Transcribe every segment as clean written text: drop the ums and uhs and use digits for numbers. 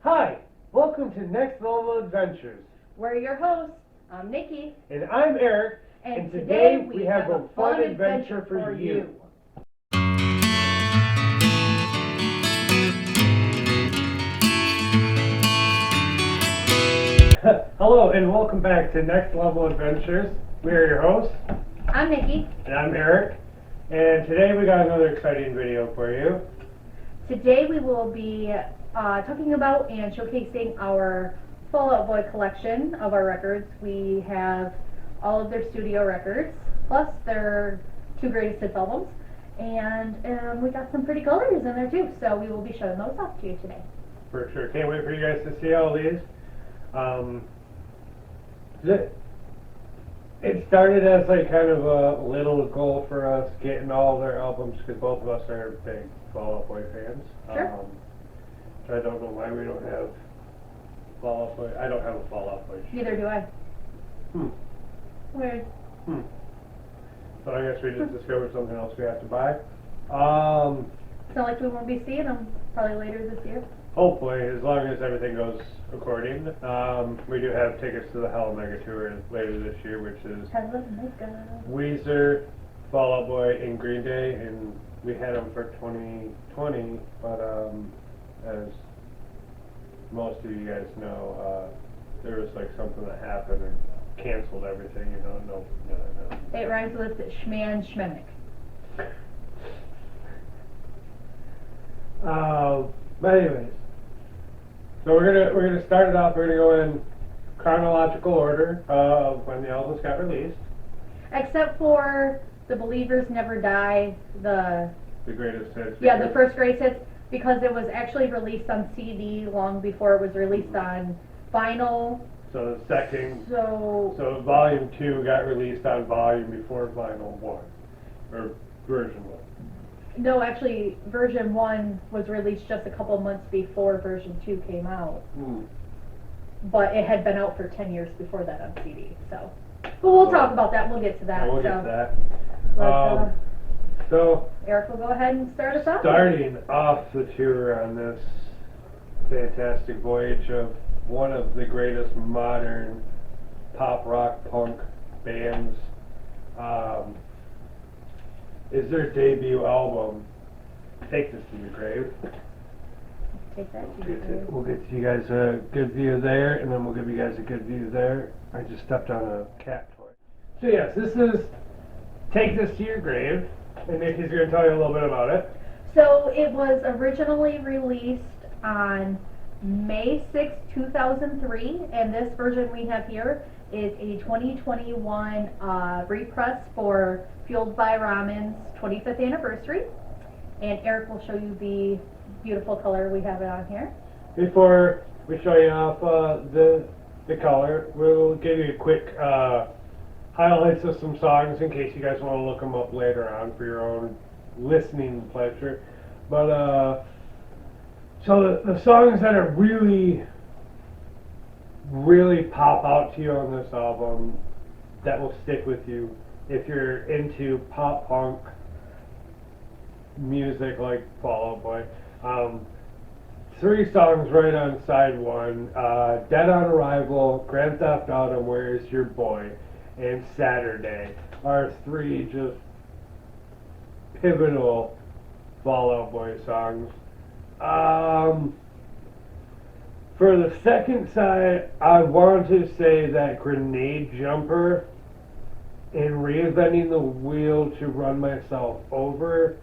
Hi, welcome to Next Level Adventures. We're your hosts. I'm Nikki. And I'm Eric, and today we have a fun adventure for you. Hello and welcome back to Next Level Adventures. We are your hosts. I'm Nikki. And I'm Eric. And today we got another exciting video for you. Today we will be talking about and showcasing our Fall Out Boy collection of our records. We have all of their studio records, plus their two greatest hits albums, and we got some pretty colors in there too, so we will be showing those off to you today. For sure. Can't wait for you guys to see all these. It started as like kind of a little goal for us getting all their albums because both of us are big Fall Out Boy fans. Sure. So I don't know why we don't have Fall Out Boy. I don't have a Fall Out Boy. Neither do I. Weird. So I guess we just discovered something else we have to buy. It's not like we won't be seeing them probably later this year. Hopefully, as long as everything goes according. We do have tickets to the Hell Mega Tour later this year, which is Weezer, Fall Out Boy, and Green Day, and we had them for 2020, but as most of you guys know, there was like something that happened and canceled everything, no. It rhymes with Schman Schmenick. But anyways, so we're gonna start it off. We're gonna go in chronological order of when the albums got released. Except for The Believers Never Die, the greatest hits. Yeah, the first greatest hits, because it was actually released on CD long before it was released on vinyl. So the second. So Volume 2 got released on Volume before Vinyl 1, or Version 1. No, actually, Version 1 was released just a couple months before Version 2 came out. But it had been out for 10 years before that on CD, so. But we'll talk about that, we'll get to that. We'll get to that. So Eric will go ahead and start us off. Starting off the tour on this fantastic voyage of one of the greatest modern pop rock punk bands, is their debut album, Take This to Your Grave. Take that to your grave. We'll get you guys a good view there, and then we'll give you guys a good view there. I just stepped on a cat toy. So yes, this is Take This to Your Grave, and Nikki's going to tell you a little bit about it. So it was originally released on May 6, 2003, and this version we have here is a 2021 repress for Fueled by Ramen's 25th anniversary. And Eric will show you the beautiful color we have it on here. Before we show you off the color, we'll give you a quick highlights of some songs in case you guys want to look them up later on for your own listening pleasure. But so the songs that are really pop out to you on this album that will stick with you if you're into pop punk music like Fall Out Boy. 3 songs right on side 1, Dead on Arrival, Grand Theft Auto, Where's Your Boy, and Saturday are 3 just pivotal Fall Out Boy songs. For the second side, I want to say that Grenade Jumper and Reinventing the Wheel to Run Myself Over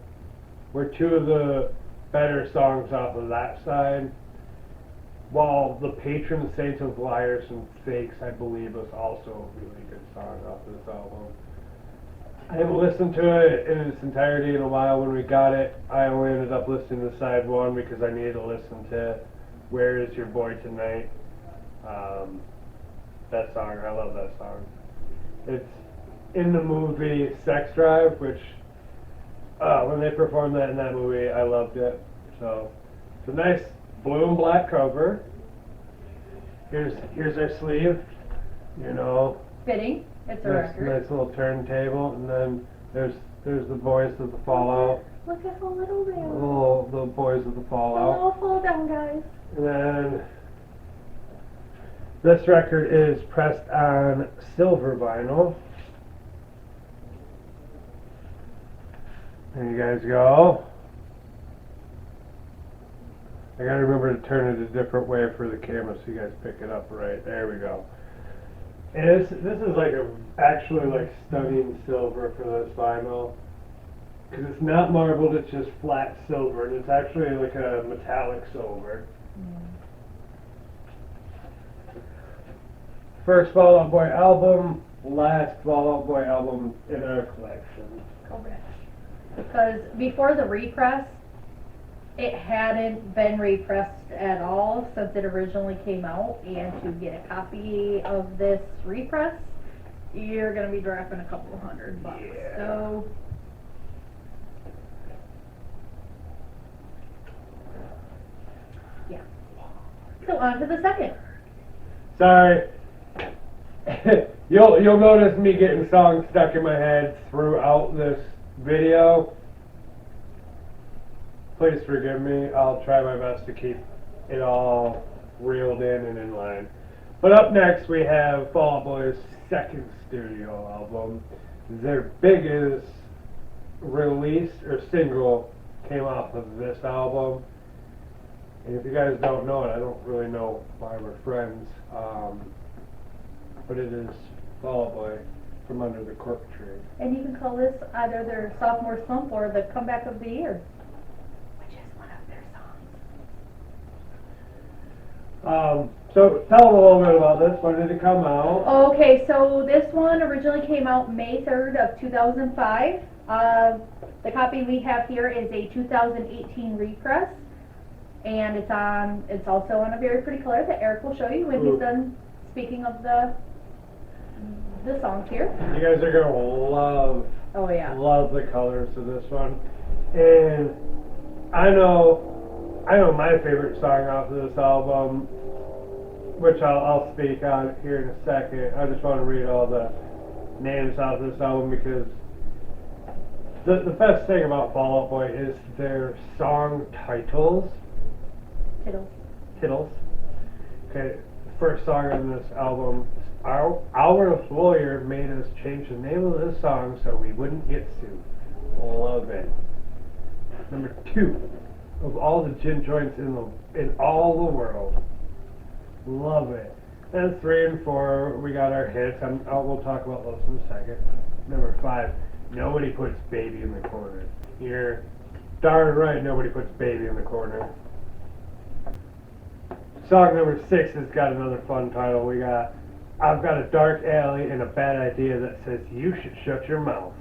were 2 of the better songs off of that side. While The Patron Saint of Liars and Fakes, I believe, was also a really good song off of this album. I haven't listened to it in its entirety in a while. When we got it, I only ended up listening to side 1 because I needed to listen to Where Is Your Boy Tonight. That song, I love that song. It's in the movie Sex Drive, which when they performed that in that movie, I loved it. So it's a nice blue and black cover. Here's our sleeve, Fitting. It's a record. Nice little turntable, and then there's the boys of the Fallout. Look at how little they are. Oh, the boys of the Don't Fallout. all fall down, guys. And then this record is pressed on silver vinyl. There you guys go. I gotta remember to turn it a different way for the camera so you guys pick it up right. There we go. And this is like actually like stunning silver for this vinyl. Because it's not marbled, it's just flat silver. And it's actually like a metallic silver. First Fall Out Boy album, last Fall Out Boy album in our collection. Correct. Because before the repress, it hadn't been repressed at all since it originally came out. And to get a copy of this repress, you're going to be dropping a couple $100. Yeah. So, yeah. So on to the second. Sorry. You'll notice me getting songs stuck in my head throughout this video. Please forgive me. I'll try my best to keep it all reeled in and in line. But up next we have Fall Out Boy's second studio album. Their biggest release or single came off of this album. And if you guys don't know it, I don't really know why we're friends. But it is Fall Out Boy from Under the Cork Tree. And you can call this either their sophomore slump or the comeback of the year, which is one of their songs. So tell them a little bit about this. When did it come out? Okay, so this one originally came out May 3rd of 2005. The copy we have here is a 2018 repress, and it's also on a very pretty color that Eric will show you when he's done speaking of the songs here. You guys are gonna love the colors of this one. And I know my favorite song off of this album, which I'll speak on here in a second. I just want to read all the names off of this album because the best thing about Fall Out Boy is their song titles. Tittles. Okay, the first song on this album, Our Employer made us change the name of this song so we wouldn't get sued. Love it. Number 2, of all the gin joints in all the world. Love it. And 3 and 4, we got our hits. We'll talk about those in a second. Number 5, nobody puts Baby in the corner. You're darn right, nobody puts Baby in the corner. Song number 6 has got another fun title. We got I've got a dark alley and a bad idea that says you should shut your mouth.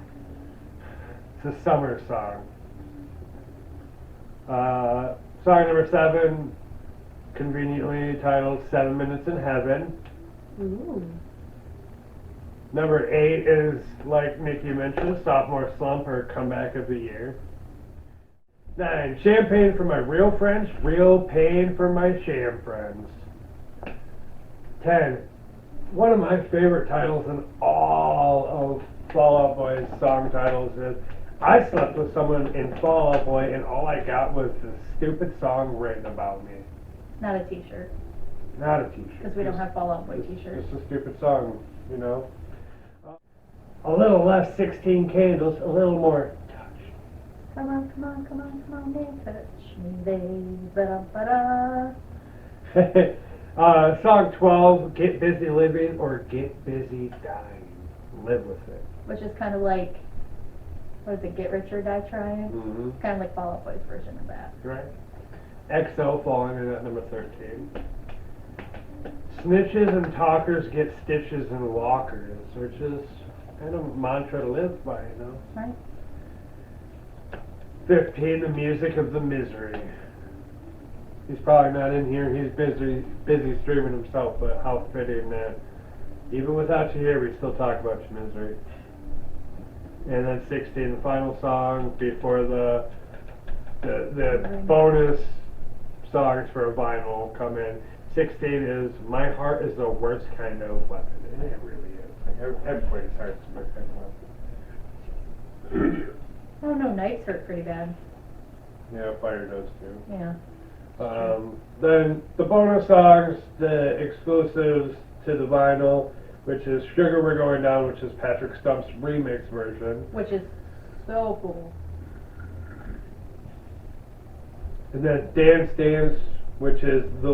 It's a summer song. Song number 7, conveniently titled 7 Minutes in Heaven. Ooh. Number 8 is, like Nikki mentioned, Sophomore Slump or Comeback of the Year. 9, Champagne for my real friends, real pain for my sham friends. 10, one of my favorite titles in all of Fall Out Boy's song titles is I slept with someone in Fall Out Boy and all I got was this stupid song written about me. Not a t-shirt. Not a t-shirt. Because we don't have Fall Out Boy It's t-shirts. just a stupid song, you know. A little less 16 candles, a little more touch. Come on, come on, come on, come on, man, touch me, baby, ba-da-ba-da. Song 12, Get Busy Living or Get Busy Dying. Live with it. Which is kind of like, what is it, Get Rich or Die Trying? Mm-hmm. Kind of like Fall Out Boy's version of that. Right. XO falling in at number 13. Snitches and talkers get stitches and walkers, which is kind of a mantra to live by, you know. Right. 15, The Music of the Misery. He's probably not in here. He's busy streaming himself, but how fitting that even without you here, we still talk about your misery. And then 16, the final song before the bonus songs for a vinyl come in. 16 is My Heart is the Worst Kind of Weapon. And it really is. Like everybody's heart is the worst kind of weapon. Oh no, nights hurt pretty bad. Yeah, fire does too. Yeah. Then the bonus songs, the exclusives to the vinyl, which is Sugar We're Going Down, which is Patrick Stump's remix version. Which is so cool. And then Dance Dance, which is the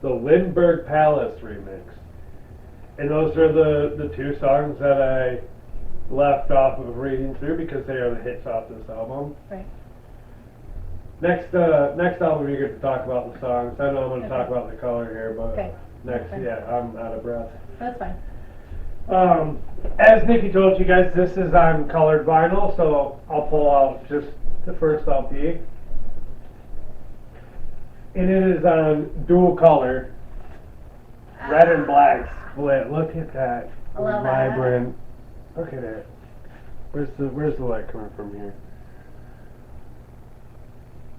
Lindbergh Palace remix. And those are the two songs that I left off of reading through because they are the hits off this album. Right. Next album you get to talk about the songs. I know I'm going to talk about the color here, but next, yeah, I'm out of breath. That's fine. As Nikki told you guys, this is on colored vinyl, so I'll pull out just the first LP. And it is on dual color, red and black split. Look at that I love vibrant. Look at it. Where's the light coming from here?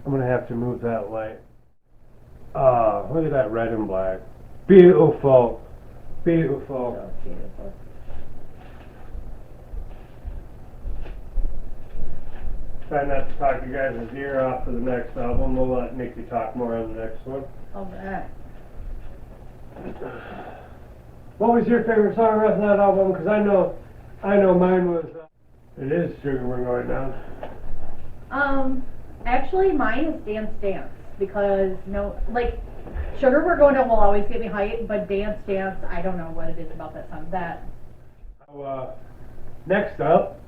I'm gonna have to move that light. Look at that red and black. Beautiful. Beautiful. So beautiful. Try not to talk you guys' ear off for the next album. We'll let Nikki talk more on the next one. Alright. What was your favorite song off that album? Because I know mine was. It is Sugar We're Going Down. Actually, mine is Dance Dance because Sugar We're Going Down will always get me hyped, but Dance Dance, I don't know what it is about that song. Next up,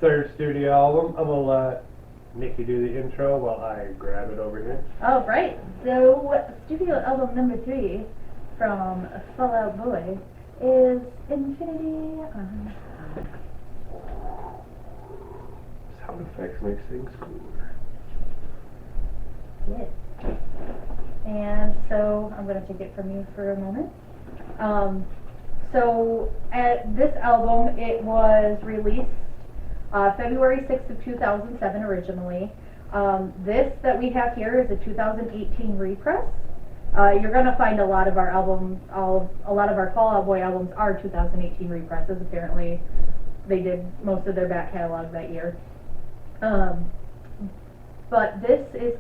third studio album. I'm gonna let Nikki do the intro while I grab it over here. Oh, right. So, studio album number 3 from Fall Out Boy is Infinity on High. Sound effects makes things cooler. Yes. And so, I'm going to take it from you for a moment. So, at this album, it was released February 6th of 2007 originally. This that we have here is a 2018 repress. You're going to find a lot of our albums, a lot of our Fall Out Boy albums are 2018 represses. Apparently, they did most of their back catalog that year. But this is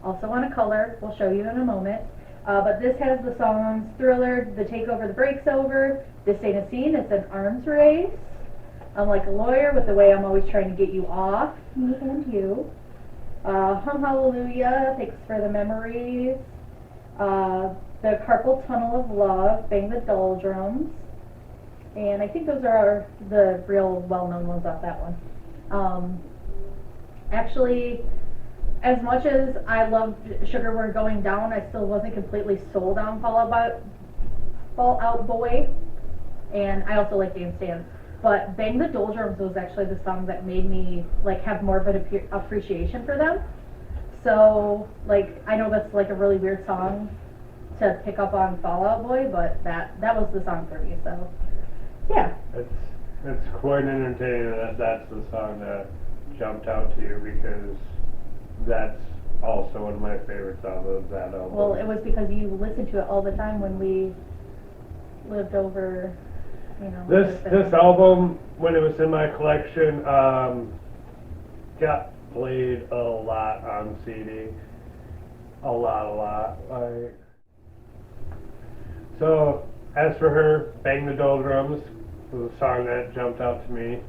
also on a color. We'll show you in a moment. But this has the songs Thriller, The Takeover, The Break's Over, This Ain't a Scene, It's an Arms Race. I'm like a lawyer with the way I'm always trying to get you off, me and you. Hum Hallelujah, Thanks for the Memories. The Carpal Tunnel of Love, Bang the Doldrums. And I think those are the real well-known ones off that one. Actually, as much as I loved Sugar We're Going Down, I still wasn't completely sold on Fall Out Boy. And I also like Dance Dance. But Bang the Doldrums was actually the song that made me have more of an appreciation for them. So I know that's a really weird song to pick up on Fall Out Boy, but that was the song for me. So yeah. It's quite entertaining that's the song that jumped out to you because that's also one of my favorites off of that album. Well, it was because you listened to it all the time when we lived over. This album, when it was in my collection, got played a lot on CD. A lot. So, as for her, Bang the Doldrums was a song that jumped out to me.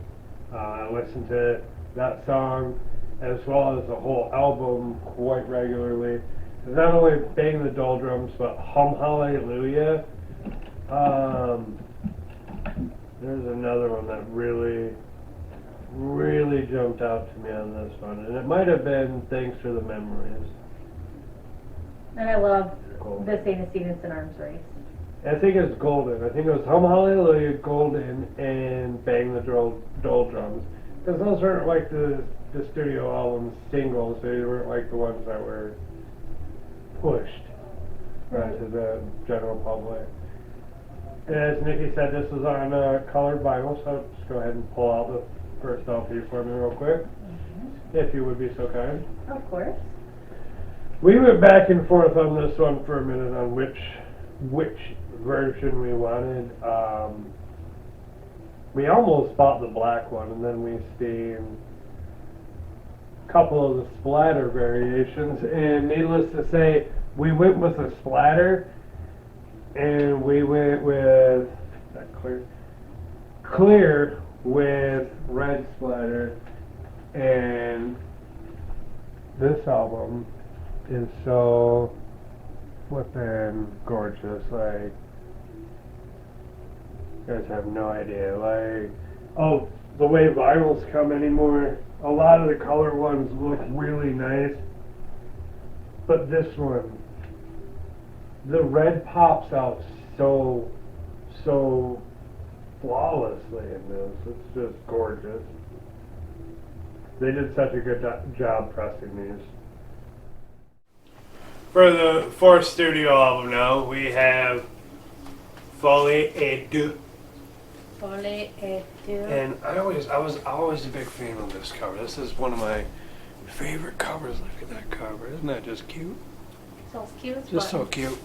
I listened to that song as well as the whole album quite regularly. Not only Bang the Doldrums, but Hum Hallelujah. There's another one that really jumped out to me on this one, and it might have been Thanks for the Memories. And I love This Ain't a Scene, It's an Arms Race. I think it's Golden. I think it was Hum Hallelujah, Golden, and Bang the Doldrums. Because those weren't the studio album singles. They weren't the ones that were pushed to the general public. As Nikki said, this was on colored vinyl, so just go ahead and pull out the first LP for me real quick, if you would be so kind. Of course. We went back and forth on this one for a minute on which version we wanted. We almost bought the black one, and then we seen a couple of the splatter variations, and needless to say, we went with a splatter, and we went with that clear with red splatter, and this album is so flippin' gorgeous. Like, you guys have no idea. Like, oh, the way vinyls come anymore, a lot of the color ones look really nice, but this one, the red pops out so flawlessly in this. It's just gorgeous. They did such a good job pressing these. For the fourth studio album now, we have Foley et Deux. Foley et Deux. And I was always a big fan of this cover. This is one of my favorite covers. Look at that cover. Isn't that just cute? So cute. Just so cute.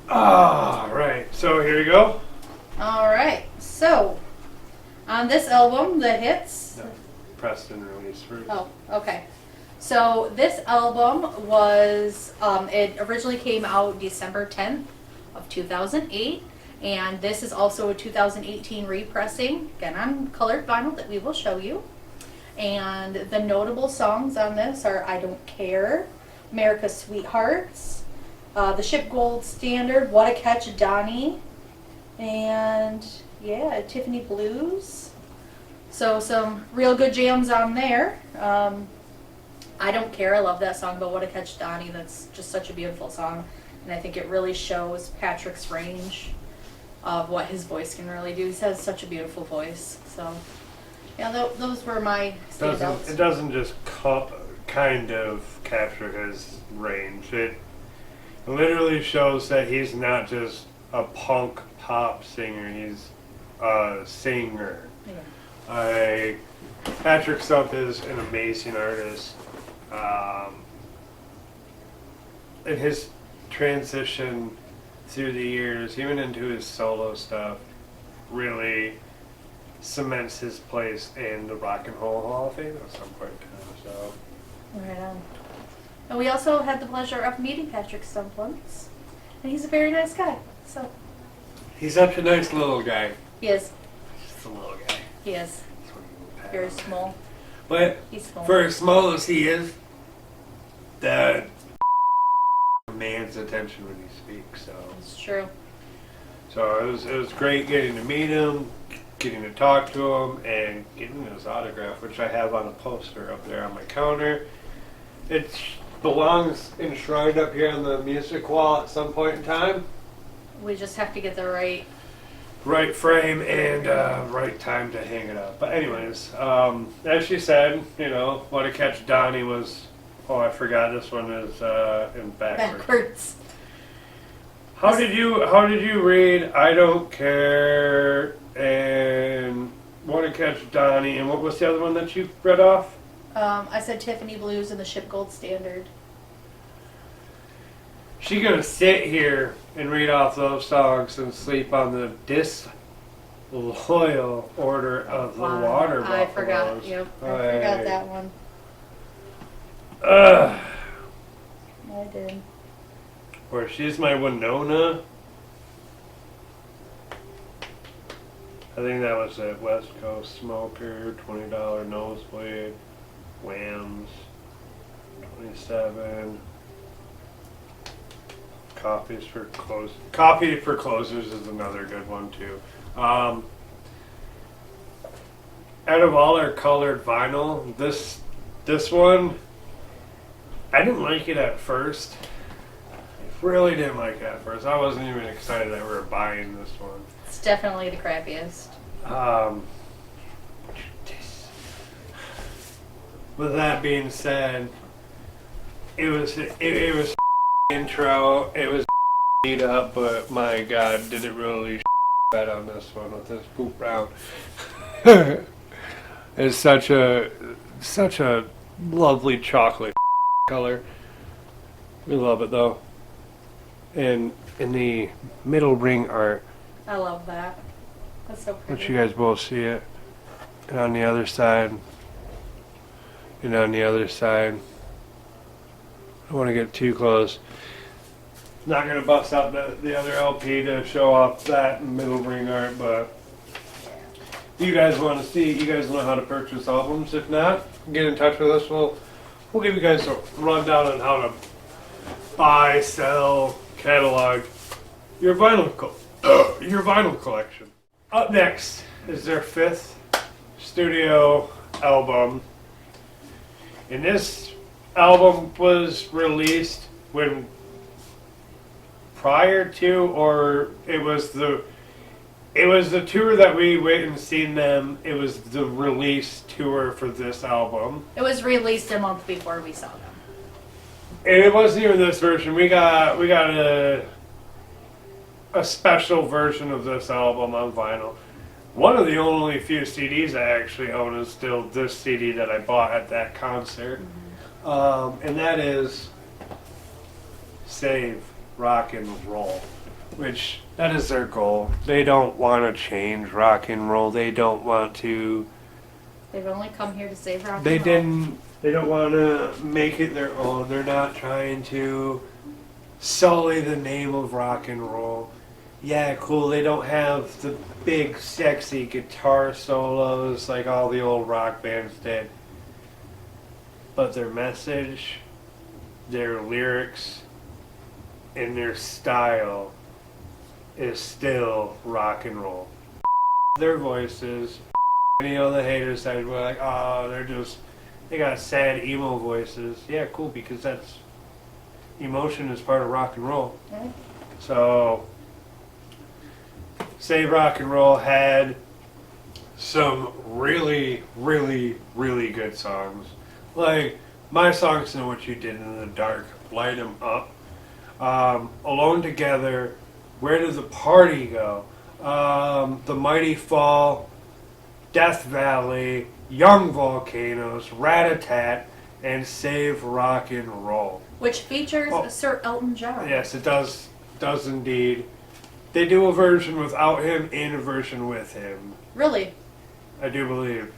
Ah, right. So here you go. Alright, so on this album, the hits. No, Preston release first. Oh, okay. So this album was, it originally came out December 10th of 2008, and this is also a 2018 repressing, again on colored vinyl that we will show you. And the notable songs on this are I Don't Care, America's Sweethearts, The Ship Gold Standard, What a Catch Donnie, and yeah, Tiffany Blues. So some real good jams on there. I Don't Care, I love that song, but What a Catch Donnie, that's just such a beautiful song. And I think it really shows Patrick's range of what his voice can really do. He has such a beautiful voice. So, yeah, those were my standouts. It doesn't just kind of capture his range. It literally shows that he's not just a punk pop singer, he's a singer. Yeah. Patrick Stump is an amazing artist. And his transition through the years, even into his solo stuff, really cements his place in the Rock and Roll Hall of Fame at some point in time. So, Right on. And we also had the pleasure of meeting Patrick Stump once, and he's a very nice guy. So he's such a nice little guy. he is. Just a little guy. He is very small. But He's small. for as small as he is, that commands attention when he speaks. So It's true. it was great getting to meet him, getting to talk to him, and getting his autograph, which I have on a poster up there on my counter. It belongs enshrined up here on the music wall at some point in time. We just have to get the right. Right frame and right time to hang it up. But anyways, as she said, What a Catch Donnie was. Oh, I forgot this one is in backwards. How did you read I Don't Care and What a Catch Donnie, and what was the other one that you read off? I said Tiffany Blues and The Ship Gold Standard. She gonna sit here and read off those songs and sleep on the disloyal order of the water buffaloes. I forgot. Yep, I forgot that one. I did. Or She's My Winona. I think that was at West Coast Smoker, $20 nosebleed, Whams, 27. Coffee for Closers is another good one too. Out of all our colored vinyl, this one, I didn't like it at first. I really didn't like it at first. I wasn't even excited that we were buying this one. It's definitely the crappiest. With that being said, it was intro. It was beat up, but my God, did it really bad on this one with this poop round. It's such a lovely chocolate color. We love it though. And in the middle ring art, I love that. That's so pretty. Let you guys both see it. And on the other side. And on the other side. I don't want to get too close. Not going to bust out the other LP to show off that middle ring art, but if you guys want to see it, you guys know how to purchase albums. If not, get in touch with us. We'll give you guys a rundown on how to buy, sell, catalog your vinyl collection. Up next is their 5th studio album. And this album was released when prior to, or it was the tour that we went and seen them. It was the release tour for this album. It was released a month before we saw them. And it wasn't even this version. We got a special version of this album on vinyl. One of the only few CDs I actually own is still this CD that I bought at that concert. And that is Save Rock and Roll, which that is their goal. They don't want to change rock and roll. They don't want to. They've only come here to save rock They and roll. didn't. They don't want to make it their own. They're not trying to sully the name of rock and roll. Yeah, cool. They don't have the big, sexy guitar solos like all the old rock bands did. But their message, their lyrics, and their style is still rock and roll. Their voices, and the haters said were like, oh, they got sad emo voices. Yeah, cool, because that's emotion is part of rock and roll. Okay. So, Save Rock and Roll had some really, really, really good songs. Like, my songs Know What You Did in the Dark, Light 'Em Up, Alone Together, Where Did the Party Go, The Mighty Fall, Death Valley, Young Volcanoes, Rat-a-Tat, and Save Rock and Roll. Which features Sir Elton John. Yes, it does indeed. They do a version without him and a version with him. Really? I do believe.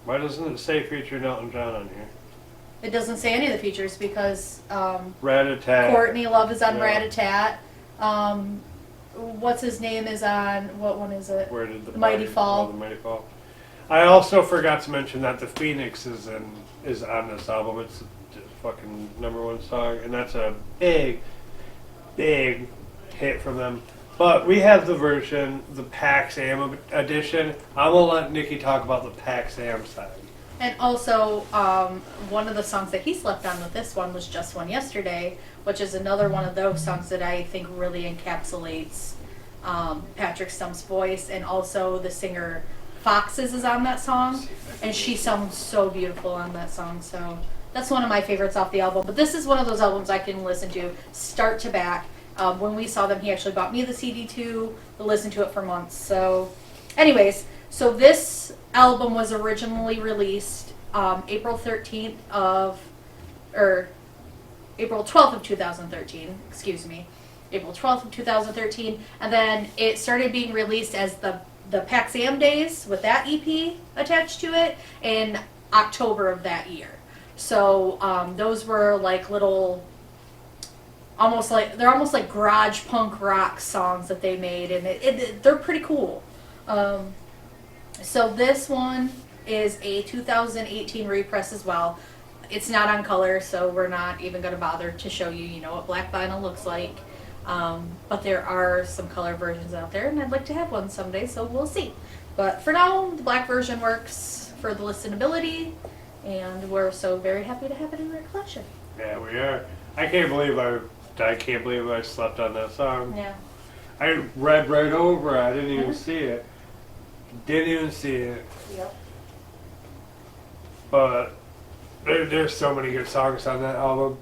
Why doesn't it say featuring Elton John on here? It doesn't say any of the features because Rat-a-tat. Courtney Love is on Yeah. Rat-a-Tat. What's his name is on, what one is it? Where did the Mighty party- Fall. oh, the Mighty Fall. I also forgot to mention that the Phoenix is on this album. It's the fucking #1 song, and that's a big, big hit from them. But we have the version, the Pax Am edition. I'm gonna let Nikki talk about the Pax Am side. And also, one of the songs that he slept on with this one was Just One Yesterday, which is another one of those songs that I think really encapsulates Patrick Stump's voice, and also the singer Foxes is on that song, and she sounds so beautiful on that song, so that's one of my favorites off the album. But this is one of those albums I can listen to start to back. When we saw them, he actually bought me the CD too, to listen to it for months. So anyways, so this album was originally released April 12th of 2013, excuse me, April 12th of 2013, and then it started being released as the Pax Am Days with that EP attached to it in October of that year. So those were like little, they're almost like garage punk rock songs that they made, and they're pretty cool. So this one is a 2018 repress as well. It's not on color, so we're not even going to bother to show you, what black vinyl looks like. But there are some color versions out there, and I'd like to have one someday, so we'll see. But for now, the black version works for the listenability, and we're so very happy to have it in our collection. Yeah, we are. I can't believe I slept on that song. Yeah. I read right over it. I didn't even see it. Didn't even see it. Yep. But there's so many good songs on that album.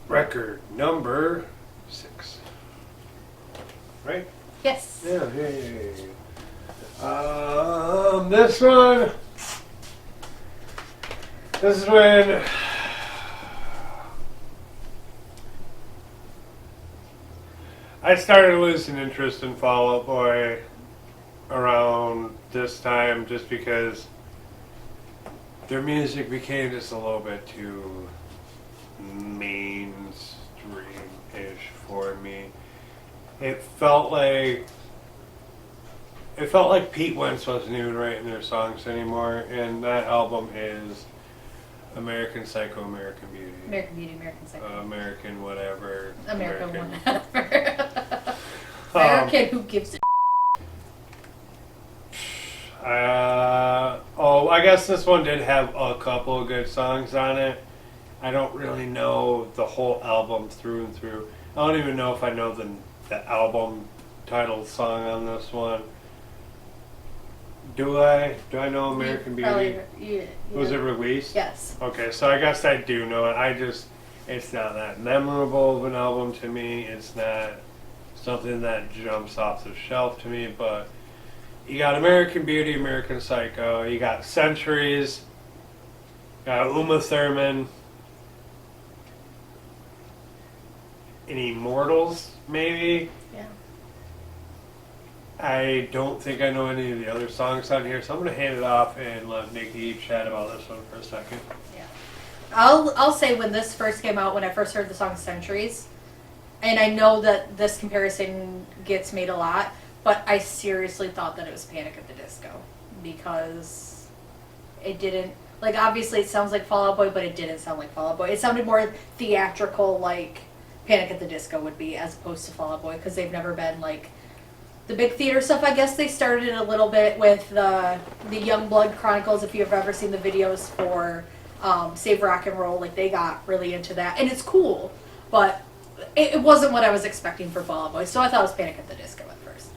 Record number 6. Right? Yes. Yeah. This one. This is when I started losing interest in Fall Out Boy around this time just because their music became just a little bit too mainstream-ish for me. It felt like Pete Wentz wasn't even writing their songs anymore, and that album is American Psycho, American Beauty. American Beauty, American Psycho. American whatever. American whatever. American who gives a I guess this one did have a couple of good songs on it. I don't really know the whole album through and through. I don't even know if I know the album title song on this one. Do I know American Beauty? Yeah. Was it released? Yes. Okay, so I guess I do know it. It's not that memorable of an album to me. It's not something that jumps off the shelf to me, but you got American Beauty, American Psycho, you got Centuries, got Uma Thurman, and Immortals, maybe? Yeah. I don't think I know any of the other songs on here, so I'm going to hand it off and let Nikki chat about this one for a second. Yeah. I'll say when this first came out, when I first heard the song Centuries, and I know that this comparison gets made a lot, but I seriously thought that it was Panic at the Disco because it didn't, like, obviously it sounds like Fall Out Boy, but it didn't sound like Fall Out Boy. It sounded more theatrical, like Panic at the Disco would be, as opposed to Fall Out Boy, because they've never been like the big theater stuff. I guess they started a little bit with the Youngblood Chronicles. If you've ever seen the videos for Save Rock and Roll, like they got really into that, and it's cool, but it wasn't what I was expecting for Fall Out Boy. So I thought it was Panic at the Disco at first.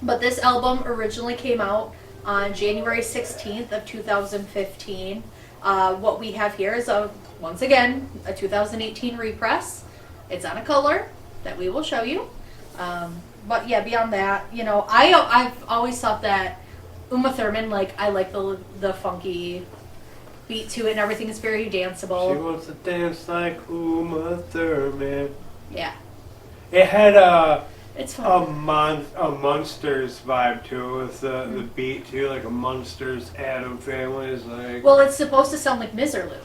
But this album originally came out on January 16th of 2015. What we have here is once again a 2018 repress. It's on a color that we will show you. But yeah, beyond that, you know, I've always thought that Uma Thurman, like, I like the funky beat to it and everything is very danceable. She wants to dance like Uma Thurman. Yeah. It had it's fun. a Munsters vibe to it with the beat too, like a Munsters Adam Family is like. Well, it's supposed to sound like Miserlou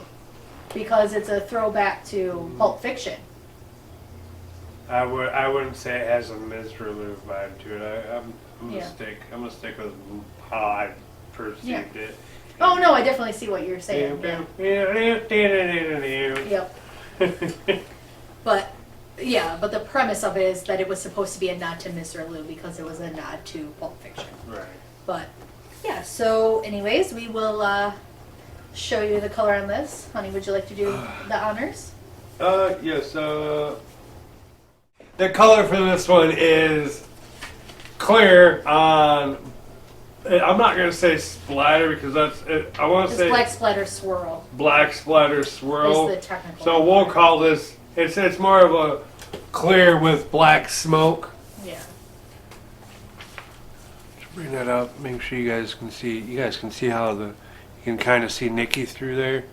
because it's a throwback to Pulp Fiction. I wouldn't say it has a Miserlou vibe to it. I'm gonna stick with how I perceived it. Oh no, I definitely see what you're saying. Yep. But the premise of it is that it was supposed to be a nod to Mr. Lou because it was a nod to Pulp Fiction. Right. But yeah, so anyways, we will show you the color on this. Honey, would you like to do the honors? Yes. The color for this one is clear on. I'm not gonna say splatter because that's it. I want to say black splatter swirl. Black splatter swirl. Is the technical. So we'll call this. It's more of a clear with black smoke. Yeah. Just bring that up. Make sure you guys can see. You guys can see how you can kind of see Nikki through there,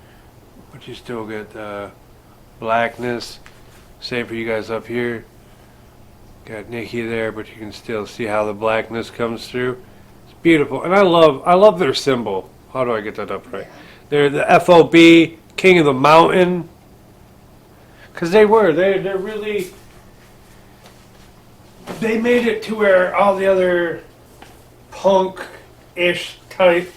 but you still get the blackness. Same for you guys up here. Got Nikki there, but you can still see how the blackness comes through. It's beautiful, and I love their symbol. How do I get that up right? Yeah. They're the FOB, King of the Mountain. Because they're really, they made it to where all the other punk-ish type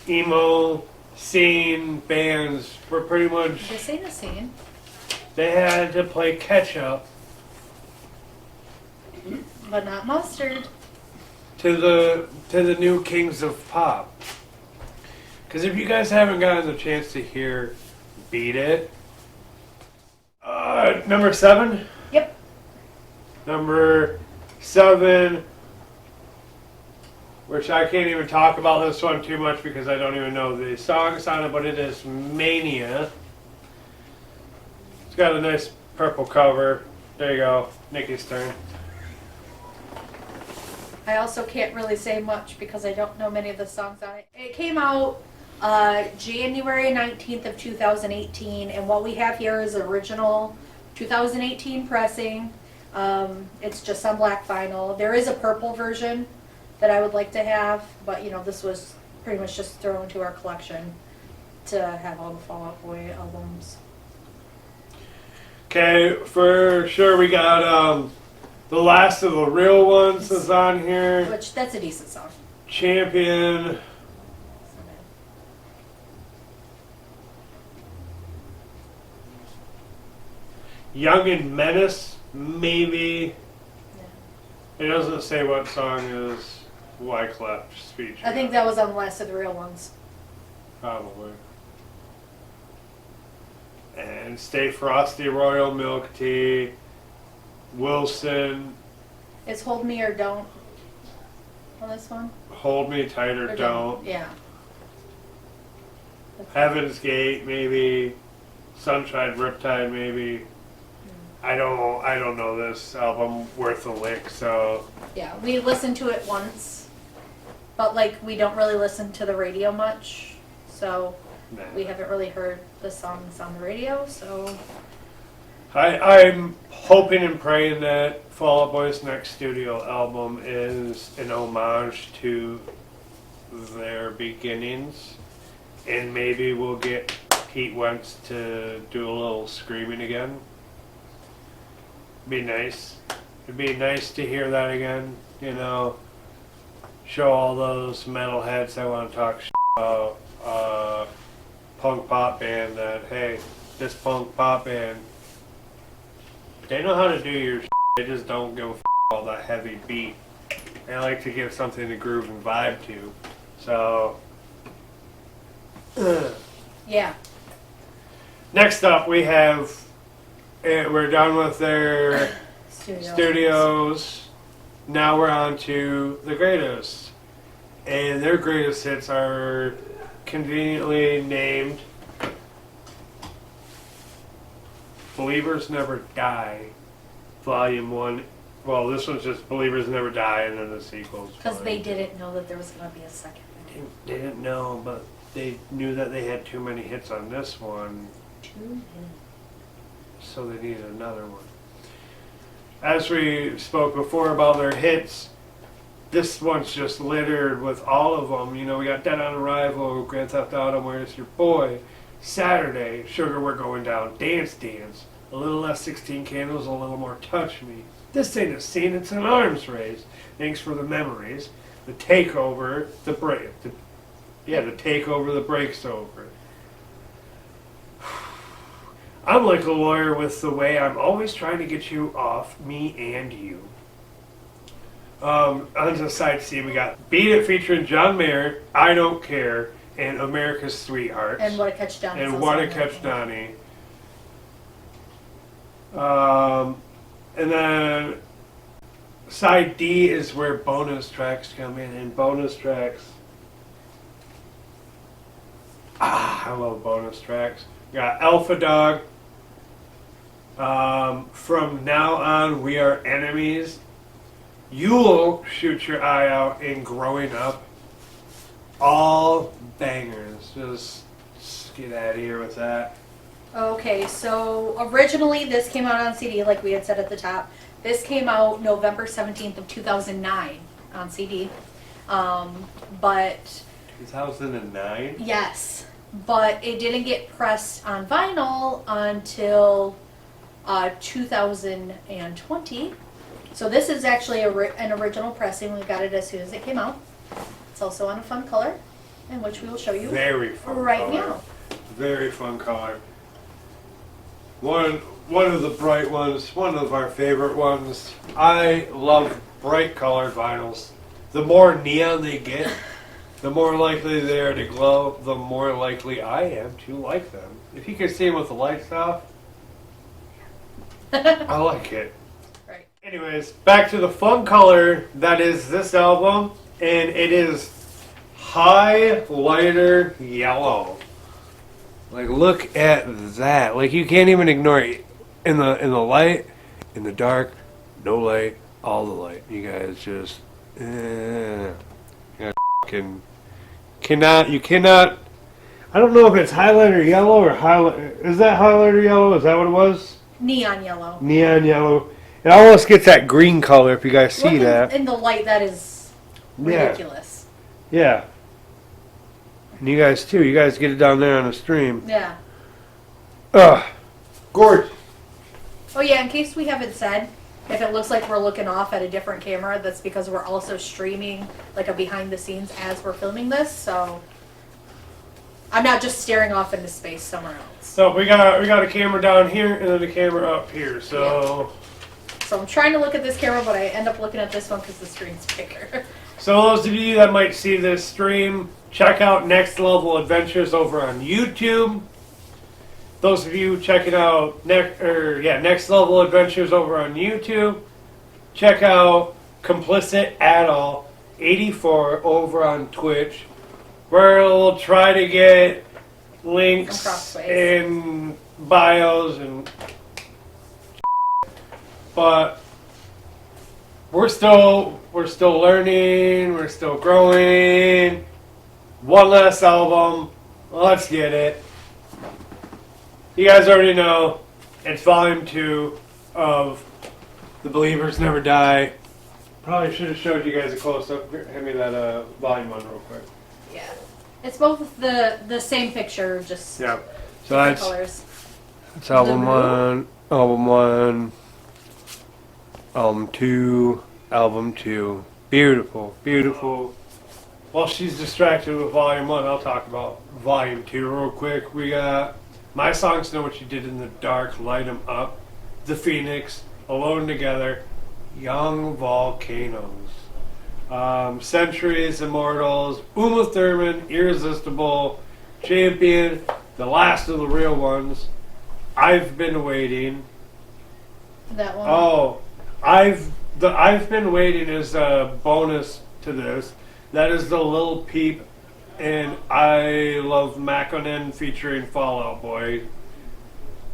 emo scene bands were pretty much. This ain't a scene. They had to play catch up. But not mustard. To the new kings of pop. Because if you guys haven't gotten the chance to hear Beat It, number 7? Yep. Number 7, which I can't even talk about this one too much because I don't even know the songs on it, but it is Mania. It's got a nice purple cover. There you go. Nikki's turn. I also can't really say much because I don't know many of the songs on it. It came out January 19th of 2018, and what we have here is original 2018 pressing. It's just on black vinyl. There is a purple version that I would like to have, but you know, this was pretty much just thrown into our collection to have all the Fall Out Boy albums. Okay, for sure we got the last of the real ones is on here. Which, that's a decent song. Champion. Young and Menace, maybe. Yeah. It doesn't say what song is Wyclef's feature. I think that was on the last of the real ones. Probably. And Stay Frosty Royal Milk Tea. Wilson. It's Hold Me or Don't on this one? Hold Me Tight or Don't. Yeah. Heaven's Gate, maybe. Sunshine Riptide, maybe. I don't know this album worth a lick, so. Yeah, we listened to it once, but like we don't really listen to the radio much, so Nah. we haven't really heard the songs on the radio, so. I'm hoping and praying that Fall Out Boy's next studio album is an homage to their beginnings, and maybe we'll get Pete Wentz to do a little screaming again. Be nice. It'd be nice to hear that again, you know. Show all those metalheads that want to talk about punk pop band that, hey, this punk pop band, they know how to do your they just don't give a all that heavy beat. They like to give something to groove and vibe to. So, Yeah. next up we have, we're done with their studios. Now we're on to the greatest. And their greatest hits are conveniently named Believers Never Die, Volume 1. Well, this one's just Believers Never Die, and then the sequels. Because they didn't know that there was going to be a second. They didn't know, but they knew that they had too many hits on this one, so they needed another one. As we spoke before about their hits, this one's just littered with all of them. You know, we got Dead on Arrival, Grand Theft Auto, Where's Your Boy, Saturday, Sugar We're Going Down, Dance Dance, a little less 16 Candles, a little more Touch Me. This ain't a scene, it's an arms race. Thanks for the memories. The Takeover, the break. The Takeover, the break's over. I'm like a lawyer with the way I'm always trying to get you off me and you. On the side C, we got Beat It featuring John Mayer, I Don't Care, and America's Sweethearts. And What a Catch Donnie. And What a Catch Donnie. And then side D is where bonus tracks come in, and bonus tracks. I love bonus tracks. We got Alpha Dog. From Now On, We Are Enemies. You'll Shoot Your Eye Out in Growing Up. All bangers. Just get out of here with that. Okay, so originally this came out on CD, like we had said at the top. This came out November 17th of 2009 on CD. But 2009? yes, but it didn't get pressed on vinyl until 2020. So this is actually an original pressing. We got it as soon as it came out. It's also on a fun color, in which we will show you Very fun right color. now. Very fun color. One of the bright ones, one of our favorite ones. I love bright colored vinyls. The more neon they get, the more likely they are to glow, the more likely I am to like them. If you can see them with the lights off, I like it. Right. Anyways, back to the fun color that is this album, and it is highlighter yellow. Like, look at that. Like, you can't even ignore it. In the light, in the dark, no light, all the light. You guys just, you cannot. I don't know if it's highlighter yellow or highlight. Is that highlighter yellow? Is that what it was? Neon yellow. Neon yellow. It almost gets that green color if you guys see Look that. in the light, that is ridiculous. Yeah. And you guys too. You guys get it down there on the stream. Yeah. Ugh. Gorgeous. Oh yeah, in case we haven't said, if it looks like we're looking off at a different camera, that's because we're also streaming like a behind the scenes as we're filming this, so I'm not just staring off into space somewhere else. So we got a camera down here and then a camera up here. So So I'm trying to look at this camera, but I end up looking at this one because the screen's bigger. So those of you that might see this stream, check out Next Level Adventures over on YouTube. Those of you checking out Next Level Adventures over on YouTube, check out Complicit Adult 84 over on Twitch, where we'll try to get links in bios and but we're still learning, we're still growing. One last album, let's get it. You guys already know it's volume 2 of The Believers Never Die. Probably should have showed you guys a close up. Hand me that volume 1 real quick. Yeah. It's both the same picture, just Yeah. So different colors. that's album 1, album 2, album 2. Beautiful, beautiful. While she's distracted with volume 1, I'll talk about volume 2 real quick. We got My Songs Know What You Did in the Dark, Light 'Em Up, The Phoenix, Alone Together, Young Volcanoes, Centuries, Immortals, Uma Thurman, Irresistible, Champion, The Last of the Real Ones, I've Been Waiting. That one. Oh, I've Been Waiting is a bonus to this. That is the Lil Peep and I Love Makonnen featuring Fall Out Boy.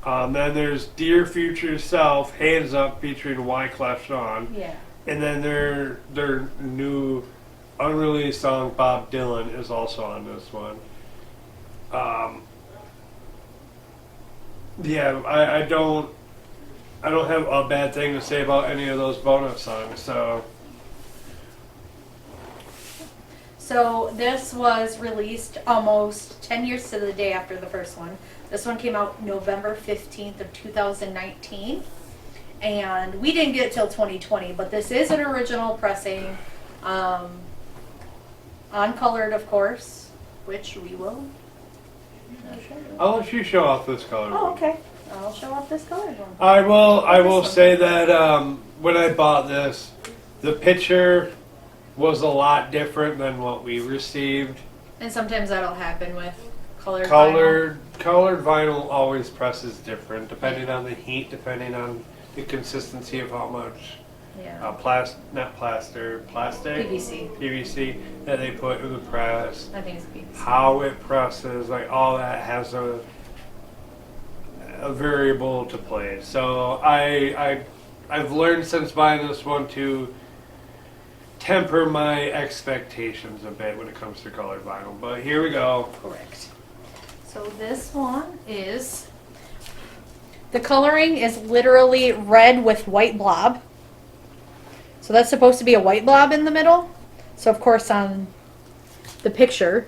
Then there's Dear Future Self, Hands Up featuring Wyclef Jean. Yeah. And then their new unreleased song Bob Dylan is also on this one. Yeah, I don't have a bad thing to say about any of those bonus songs. So this was released almost 10 years to the day after the first one. This one came out November 15th of 2019. And we didn't get it till 2020, but this is an original pressing. Uncolored, of course, which we will show you. I'll let you show off this color. Oh, okay. I'll show off this colored one. I will say that when I bought this, the picture was a lot different than what we received. And sometimes that'll happen with colored vinyl always presses different, depending on the heat, depending on the consistency of how much plastic PVC that they put in the press. I think it's PVC. How it presses, like all that has a variable to play. So I've learned since buying this one to temper my expectations a bit when it comes to colored vinyl. But here we go. Correct. So this one is, the coloring is literally red with white blob. So that's supposed to be a white blob in the middle. So of course on the picture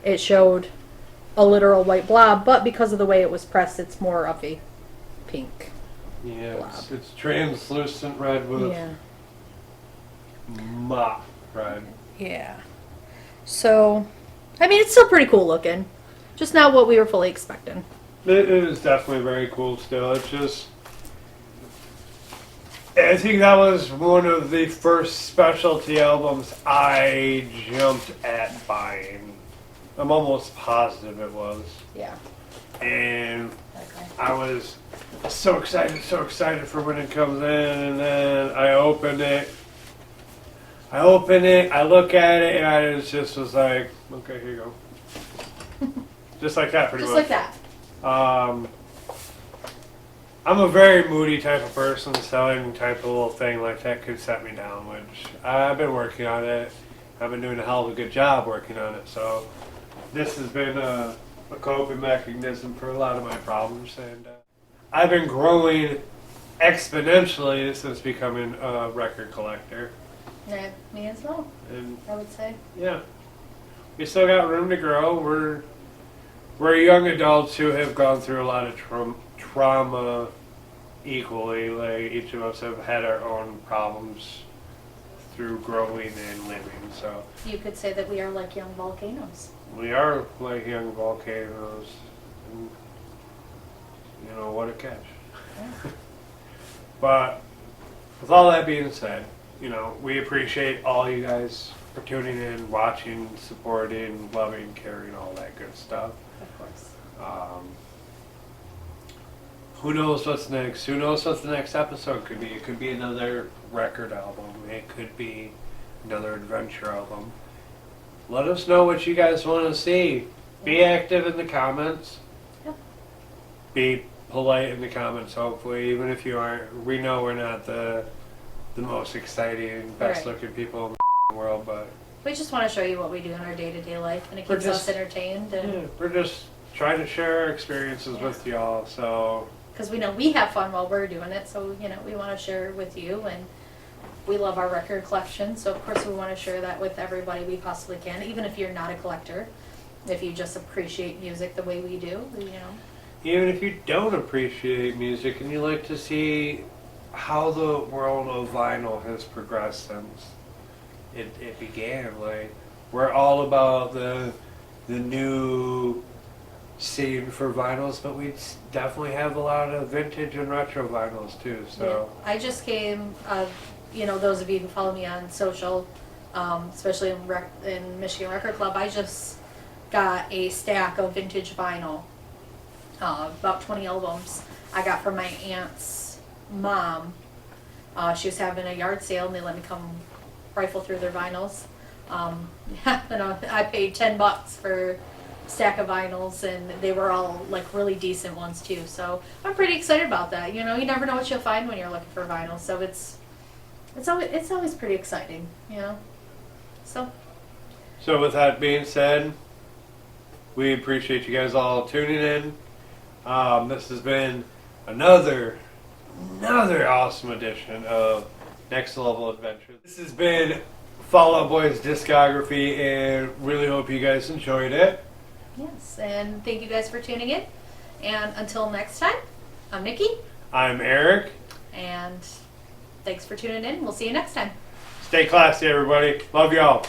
it showed a literal white blob, but because of the way it was pressed, it's more of a pink. Yeah, it's translucent red with mop red. Yeah. So, I mean, it's still pretty cool looking. Just not what we were fully expecting. It is definitely very cool still. It's just, I think that was one of the first specialty albums I jumped at buying. I'm almost positive it was. Yeah. And I was so excited for when it comes in, and then I open it, I look at it, and I just was like, okay, here you go. Just like that, pretty much. Just like that. I'm a very moody type of person, so any type of little thing like that could set me down, which I've been working on it. I've been doing a hell of a good job working on it, so this has been a coping mechanism for a lot of my problems, and I've been growing exponentially since becoming a record collector. Yeah, me as well, And I would say. yeah, we still got room to grow. We're young adults who have gone through a lot of trauma equally. Like each of us have had our own problems through growing and living. So You could say that we are like young volcanoes. we are like young volcanoes. And, you know, what a catch. Yeah. But with all that being said, you know, we appreciate all you guys for tuning in, watching, supporting, loving, caring, all that good stuff. Of course. Who knows what's next? Who knows what the next episode could be? It could be another record album. It could be another adventure album. Let us know what you guys want to see. Be active in the comments. Yep. Be polite in the comments, hopefully. Even if you aren't, we know we're not the most exciting, best looking people in the world, but We just want to show you what we do in our day-to-day life, and it We're keeps just- us entertained. And yeah, we're just trying to share our experiences Yeah. with y'all. So because we know we have fun while we're doing it, so we want to share it with you. And we love our record collection, so of course we want to share that with everybody we possibly can, even if you're not a collector. If you just appreciate music the way we do, even if you don't appreciate music and you like to see how the world of vinyl has progressed since it began, like we're all about the new scene for vinyls, but we definitely have a lot of vintage and retro vinyls too. So yeah. I just came, those of you who follow me on social, especially in Michigan Record Club, I just got a stack of vintage vinyl, about 20 albums I got from my aunt's mom. She was having a yard sale and they let me come rifle through their vinyls. I paid $10 for a stack of vinyls, and they were all like really decent ones too. So I'm pretty excited about that. You never know what you'll find when you're looking for vinyl. So it's always pretty exciting. So with that being said, we appreciate you guys all tuning in. This has been another awesome edition of Next Level Adventure. This has been Fall Out Boy's Discography, and really hope you guys enjoyed it. yes, and thank you guys for tuning in. And until next time, I'm Nikki, I'm Eric. and thanks for tuning in. We'll see you next time. Stay classy, everybody. Love y'all.